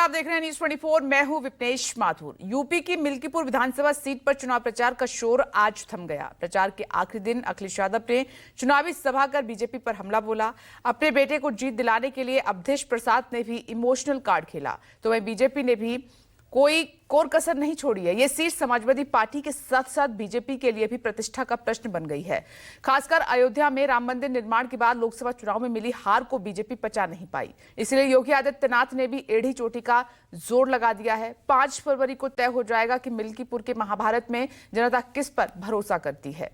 आप देख रहे हैं न्यूज 24। मैं हूं विपनेश माथुर। यूपी की मिल्कीपुर विधानसभा सीट पर चुनाव प्रचार का शोर आज थम गया। प्रचार के आखिरी दिन अखिलेश यादव ने चुनावी सभा कर बीजेपी पर हमला बोला। अपने बेटे को जीत दिलाने के लिए अवधेश प्रसाद ने भी इमोशनल कार्ड खेला, तो वहीं बीजेपी ने भी कोई कोर कसर नहीं छोड़ी है। ये सीट समाजवादी पार्टी के साथ साथ बीजेपी के लिए भी प्रतिष्ठा का प्रश्न बन गई है। खासकर अयोध्या में राम मंदिर निर्माण के बाद लोकसभा चुनाव में मिली हार को बीजेपी पचा नहीं पाई, इसलिए योगी आदित्यनाथ ने भी एड़ी चोटी का जोर लगा दिया है। 5 फरवरी को तय हो जाएगा कि मिल्कीपुर के महाभारत में जनता किस पर भरोसा करती है।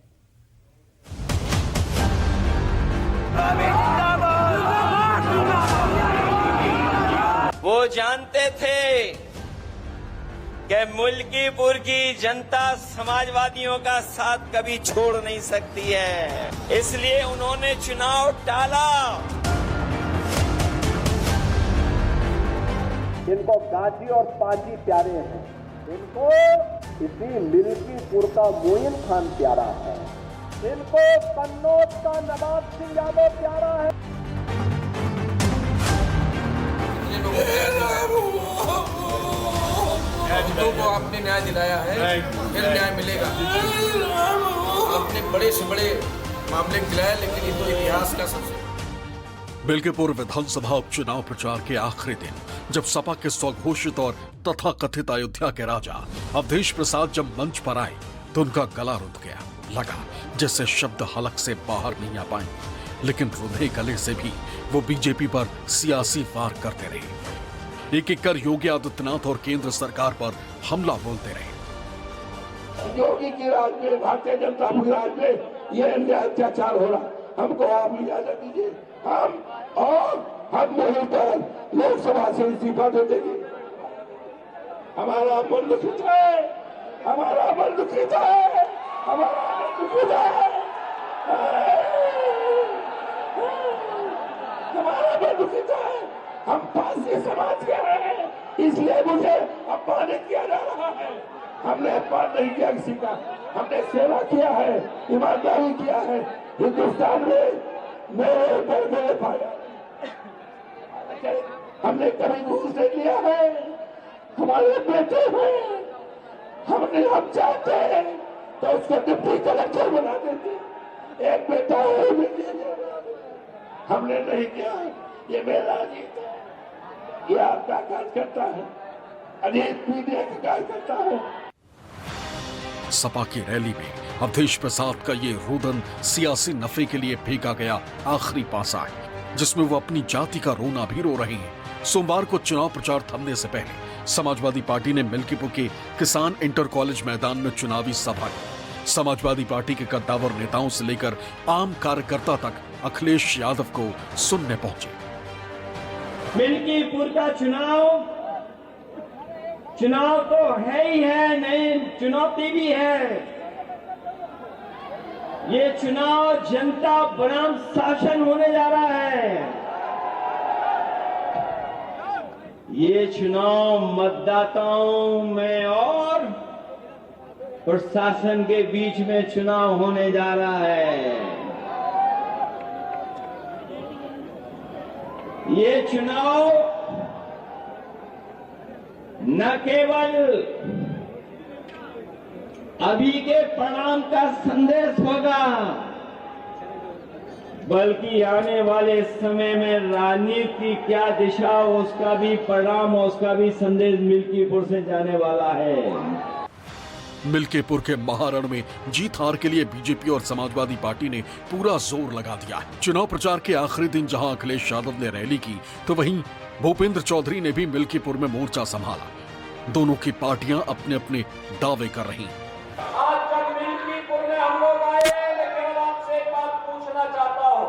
वो जानते थे कि मिल्कीपुर की जनता समाजवादियों का साथ कभी छोड़ नहीं सकती है, इसलिए उन्होंने चुनाव टाला। इनको गाजी और पाजी प्यारे हैं, इनको इसी मिल्कीपुर का मोइन खान प्यारा है, इनको कन्नौज का नवाब सिंह यादव प्यारा है। हिंदुओं को आपने न्याय दिलाया है, फिर न्याय मिलेगा। आपने बड़े से बड़े मामले दिलाया, लेकिन ये तो इतिहास का सबसे। मिल्कीपुर विधानसभा उपचुनाव प्रचार के आखिरी दिन जब सपा के स्वघोषित और तथाकथित अयोध्या के राजा अवधेश प्रसाद जब मंच पर आए तो उनका गला रुंध गया। लगा जैसे शब्द हलक से बाहर नहीं आ पाएंगे, लेकिन रुंधे गले से भी वो बीजेपी पर सियासी वार करते रहे। एक एक कर योगी आदित्यनाथ और केंद्र सरकार पर हमला बोलते रहे। योगी की राज में, भारतीय जनता की राज में ये अन्याय अत्याचार हो रहा, हमको आप इजाजत दीजिए, हम नहीं पर लोकसभा से इस्तीफा दे देंगे। हमारा मन दुखित है, हमारा मन दुखित है, हमारा मन दुखित है, हमारा मन दुखित है। हम फांसी समाज के हैं, इसलिए मुझे अपमानित किया जा रहा है। हमने अपमान नहीं किया किसी का, हमने सेवा किया है, ईमानदारी किया है। हिंदुस्तान में मेरे पाया हमने कभी घूस नहीं लिया है। हमारे बेटे हैं, हम चाहते हैं तो उसको डिप्टी कलेक्टर बना देते। एक बेटा है, हमने नहीं किया। ये मेरा जीत है, ये आपका कार्यकर्ता है, अनेक मीडिया का कार्यकर्ता है। सपा की रैली में अवधेश प्रसाद का ये रुदन सियासी नफे के लिए फेंका गया आखिरी पासा है, जिसमें वो अपनी जाति का रोना भी रो रहे हैं। सोमवार को चुनाव प्रचार थमने से पहले समाजवादी पार्टी ने मिल्कीपुर के किसान इंटर कॉलेज मैदान में चुनावी सभा की। समाजवादी पार्टी के कद्दावर नेताओं से लेकर आम कार्यकर्ता तक अखिलेश यादव को सुनने पहुंचे। मिल्कीपुर का चुनाव तो है ही है, नहीं चुनौती भी है। ये चुनाव जनता बनाम शासन होने जा रहा है। ये चुनाव मतदाताओं में और प्रशासन के बीच में चुनाव होने जा रहा है। ये चुनाव न केवल अभी के परिणाम का संदेश होगा, बल्कि आने वाले समय में राजनीति क्या दिशा हो उसका भी परिणाम, उसका भी संदेश मिल्कीपुर से जाने वाला है। मिल्कीपुर के महारण में जीत हार के लिए बीजेपी और समाजवादी पार्टी ने पूरा जोर लगा दिया है। चुनाव प्रचार के आखिरी दिन जहां अखिलेश यादव ने रैली की, तो वहीं भूपेंद्र चौधरी ने भी मिल्कीपुर में मोर्चा संभाला। दोनों की पार्टियां अपने अपने दावे कर रही हैं। आज जब मिल्कीपुर में हम लोग आए, मैं केवल आपसे एक बात पूछना चाहता हूं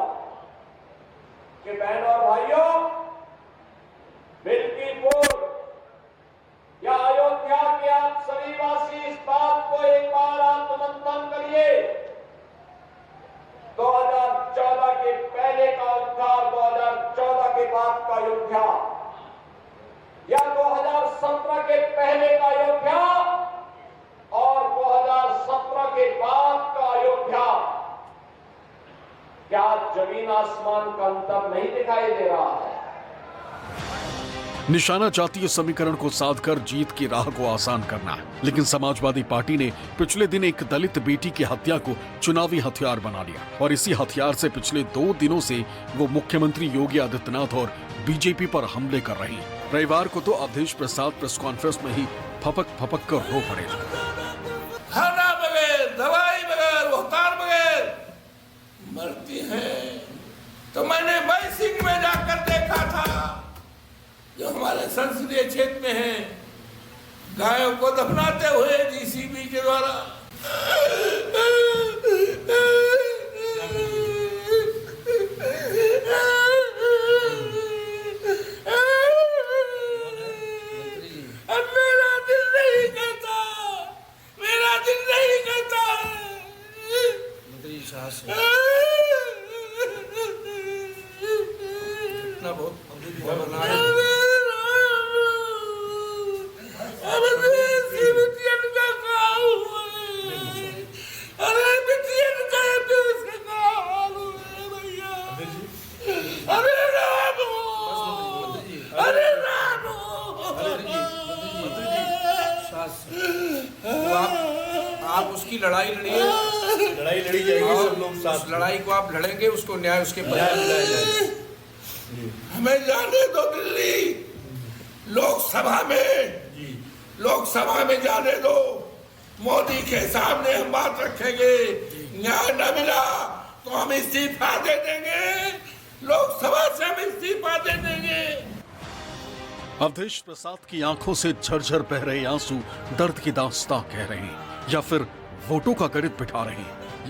कि बहनों और भाइयों, मिल्कीपुर या अयोध्या के आप सभी वासी इस बात को एक बार आत्ममंथन करिए। 2014 के पहले का अयोध्या, 2014 के बाद का अयोध्या, या 2017 के पहले का अयोध्या और 2017 के बाद का अयोध्या, क्या जमीन आसमान का अंतर नहीं दिखाई दे रहा है? निशाना जातीय समीकरण को साध कर जीत की राह को आसान करना है, लेकिन समाजवादी पार्टी ने पिछले दिन एक दलित बेटी की हत्या को चुनावी हथियार बना लिया और इसी हथियार से पिछले 2 दिनों से वो मुख्यमंत्री योगी आदित्यनाथ और बीजेपी पर हमले कर रही है। रविवार को तो अवधेश प्रसाद प्रेस कॉन्फ्रेंस में ही फपक कर रो पड़े। खाना बगैर, दवाई बगैर, रोहतार बगैर मरती हैं। तो मैंने मैसिंग में जाकर देखा था, जो हमारे संसदीय क्षेत्र में है, गायों को दफनाते हुए जीसीबी के द्वारा। अब मेरा दिल नहीं कहता, मेरा दिल नहीं कहता। मंत्री साहस इतना बहुत बना है। आप उसकी लड़ाई लड़िए, लड़ाई लड़ी जाएगी, सब लोग साथ। उस लड़ाई को आप लड़ेंगे, उसको न्याय उसके परिवार दिलाया जाएगा। हमें जाने दो दिल्ली, लोकसभा में जाने दो। मोदी के सामने हम बात रखेंगे, न्याय न मिला तो हम इस्तीफा दे देंगे, लोकसभा से हम इस्तीफा दे देंगे। अवधेश प्रसाद की आंखों से झरझर बह रहे आंसू दर्द की दास्तां कह रहे हैं या फिर वोटों का गणित बिठा रहे हैं।